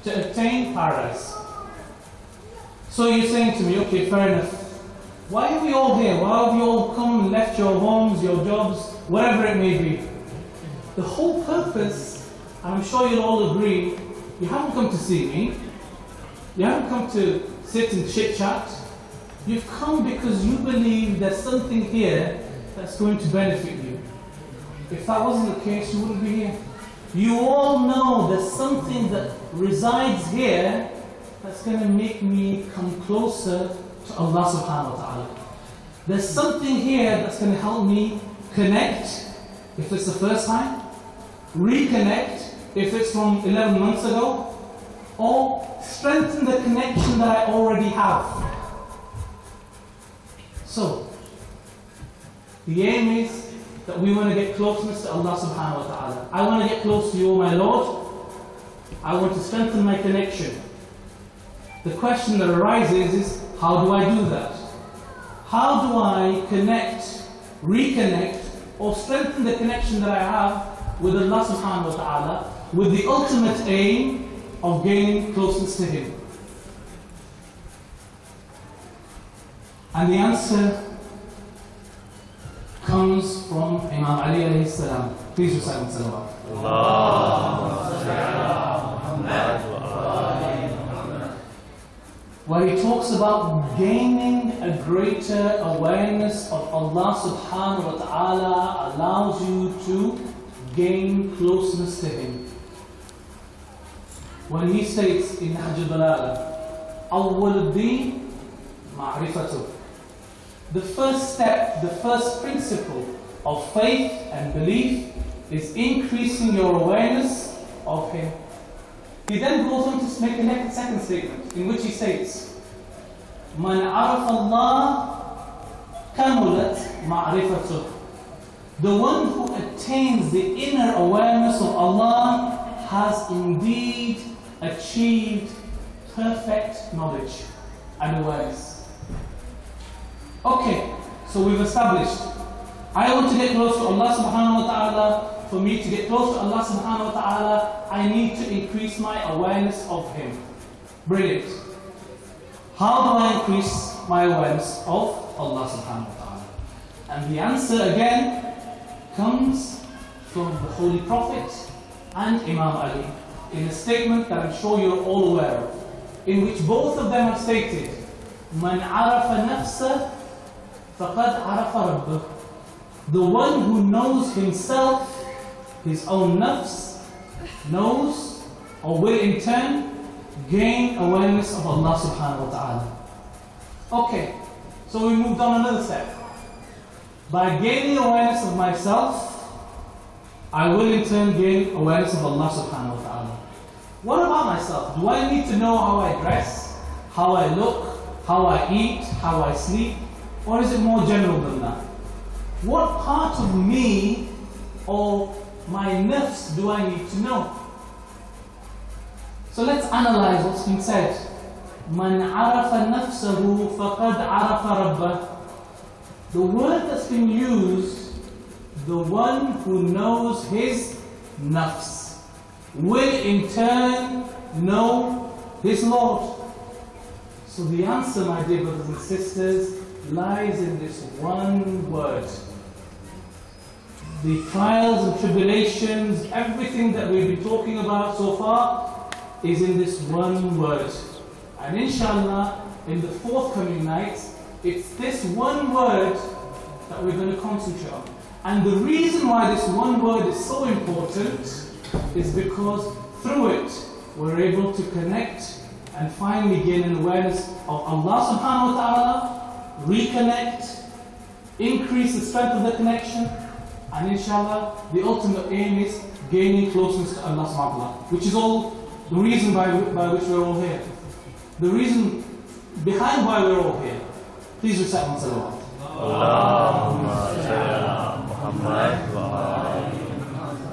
to attain paradise. So you're saying to me, okay, fair enough. Why are we all here? Why have you all come and left your homes, your jobs, whatever it may be? The whole purpose, and I'm sure you'll all agree, you haven't come to see me. You haven't come to sit and chit-chat. You've come because you believe there's something here that's going to benefit you. If that wasn't the case, you wouldn't be here. You all know there's something that resides here that's going to make me come closer to Allah subhanahu wa ta'ala. There's something here that's going to help me connect, if it's the first time, reconnect, if it's from 11 months ago, or strengthen the connection that I already have. So, the aim is that we want to get closeness to Allah subhanahu wa ta'ala. I want to get close to you, my Lord. I want to strengthen my connection. The question that arises is, how do I do that? How do I connect, reconnect, or strengthen the connection that I have with Allah subhanahu wa ta'ala, with the ultimate aim of gaining closeness to Him? And the answer comes from Imam Ali alayhi salam. Please recite with salawat. Where he talks about gaining a greater awareness of Allah subhanahu wa ta'ala allows you to gain closeness to Him. When he states in Nahj al-Balagha, أول الدين معرفته. The first step, the first principle of faith and belief is increasing your awareness of Him. He then goes on to make a second statement in which he states, Man araf Allah kamulat ma'rifatuh. The one who attains the inner awareness of Allah has indeed achieved perfect knowledge and awareness. Okay, so we've established, I want to get close to Allah subhanahu wa ta'ala. For me to get close to Allah subhanahu wa ta'ala, I need to increase my awareness of Him. Brilliant. How do I increase my awareness of Allah subhanahu wa ta'ala? And the answer again comes from the Holy Prophet and Imam Ali in a statement that I'm sure you're all aware of, in which both of them have stated, Man arafa nafsa faqad arafa rabbah. The one who knows himself, his own nafs, knows or will in turn gain awareness of Allah subhanahu wa ta'ala. Okay, so we moved on another step. By gaining awareness of myself, I will in turn gain awareness of Allah subhanahu wa ta'ala. What about myself? Do I need to know how I dress, how I look, how I eat, how I sleep? Or is it more general than that? What part of me or my nafs do I need to know? So let's analyze what's been said. Man arafa nafsahu faqad arafa rabbah. The word that's been used, the one who knows his nafs, will in turn know his Lord. So the answer, my dear brothers and sisters, lies in this one word. The trials and tribulations, everything that we've been talking about so far is in this one word. And inshallah, in the forthcoming nights, it's this one word that we're going to concentrate on. And the reason why this one word is so important is because through it, we're able to connect and finally gain an awareness of Allah subhanahu wa ta'ala, reconnect, increase the strength of the connection, and inshallah, the ultimate aim is gaining closeness to Allah subhanahu wa ta'ala, which is all the reason by which we're all here. The reason behind why we're all here. Please recite one salawat.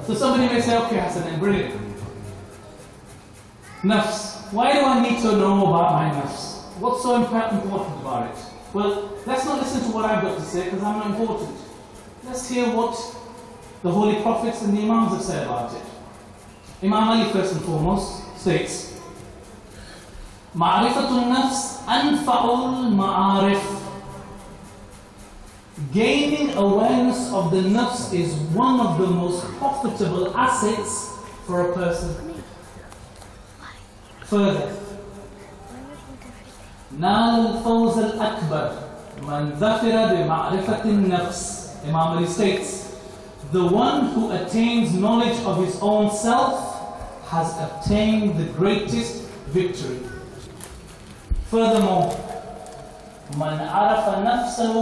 So somebody may say, okay, Hassanain, brilliant. Nafs. Why do I need to know about my nafs? What's so important about it? Well, let's not listen to what I've got to say because I'm not important. Let's hear what the Holy Prophets and the Imams have said about it. Imam Ali, first and foremost, states, معرفة النفس أنفع المعارف. Gaining awareness of the nafs is one of the most profitable assets for a person. Further, نال الفوز الأكبر من ظفر بمعرفة النفس. Imam Ali states, the one who attains knowledge of his own self has obtained the greatest victory. Furthermore, من عرف نفسه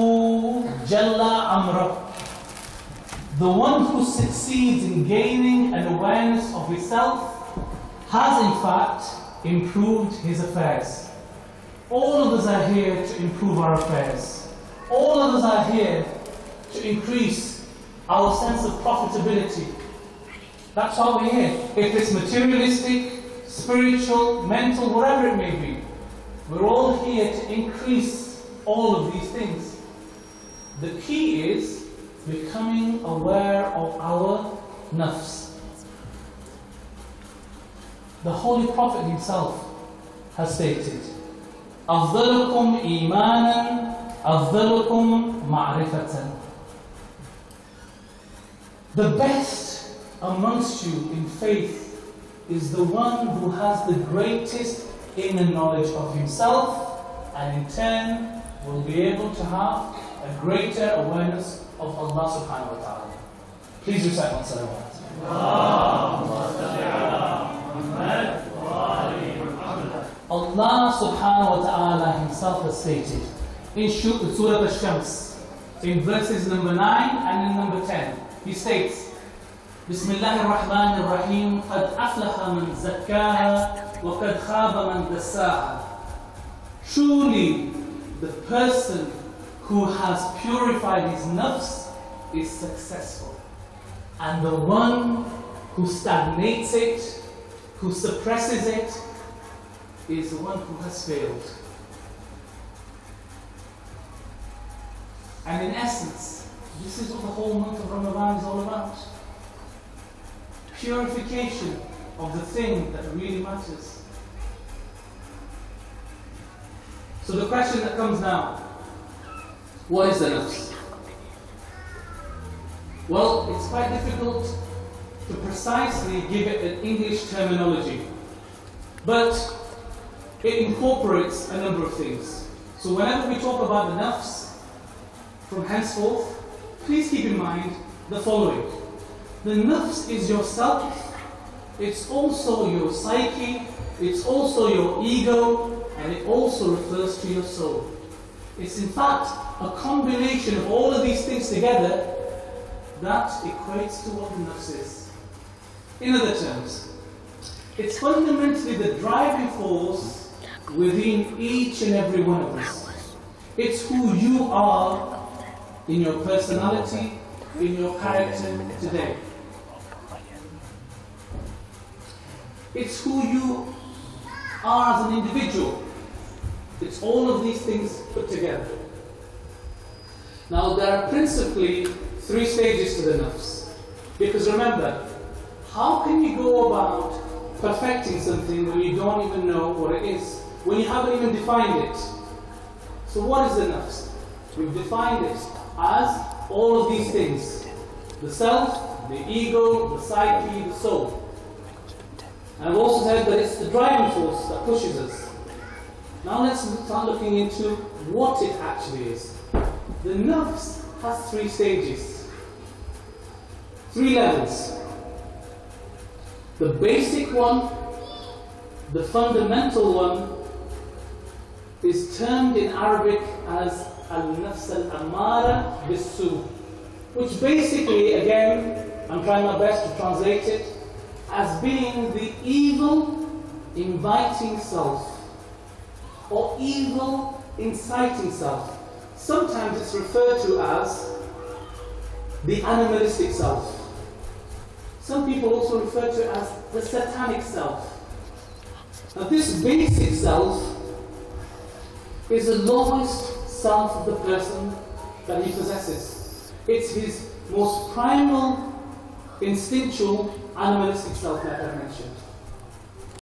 جل أمره. The one who succeeds in gaining an awareness of himself has in fact improved his affairs. All of us are here to improve our affairs. All of us are here to increase our sense of profitability. That's why we're here. If it's materialistic, spiritual, mental, whatever it may be, we're all here to increase all of these things. The key is becoming aware of our nafs. The Holy Prophet himself has stated, أفضلكم إيمانا أفضلكم معرفة. The best amongst you in faith is the one who has the greatest inner knowledge of himself, and in turn will be able to have a greater awareness of Allah subhanahu wa ta'ala. Please recite one salawat. Allah subhanahu wa ta'ala himself has stated in Surah Al-Shams, in verses number 9 and in number 10, he states, بسم الله الرحمن الرحيم قد أفلح من زكاها وقد خاب من دساها. Truly, the person who has purified his nafs is successful, and the one who stagnates it, who suppresses it, is the one who has failed. And in essence, this is what the whole month of Ramadan is all about. Purification of the thing that really matters. So the question that comes now, what is the nafs? Well, it's quite difficult to precisely give it an English terminology, but it incorporates a number of things. So whenever we talk about the nafs, from henceforth, please keep in mind the following. The nafs is yourself, it's also your psyche, it's also your ego, and it also refers to your soul. It's in fact a combination of all of these things together that equates to what the nafs is. In other terms, it's fundamentally the driving force within each and every one of us. It's who you are in your personality, in your character today. It's who you are as an individual. It's all of these things put together. Now there are principally 3 stages to the nafs. Because remember, how can you go about perfecting something when you don't even know what it is? When you haven't even defined it? So what is the nafs? We've defined it as all of these things. The self, the ego, the psyche, the soul. And I've also said that it's the driving force that pushes us. Now let's start looking into what it actually is. The nafs has 3 stages, 3 levels. The basic one, the fundamental one, is termed in Arabic as al-nafs al-amara bis-su, which basically, again, I'm trying my best to translate it, as being the evil inviting self, or evil inciting self. Sometimes it's referred to as the animalistic self. Some people also refer to it as the satanic self. Now this basic self is the lowest self of the person that he possesses. It's his most primal, instinctual, animalistic self that I mentioned.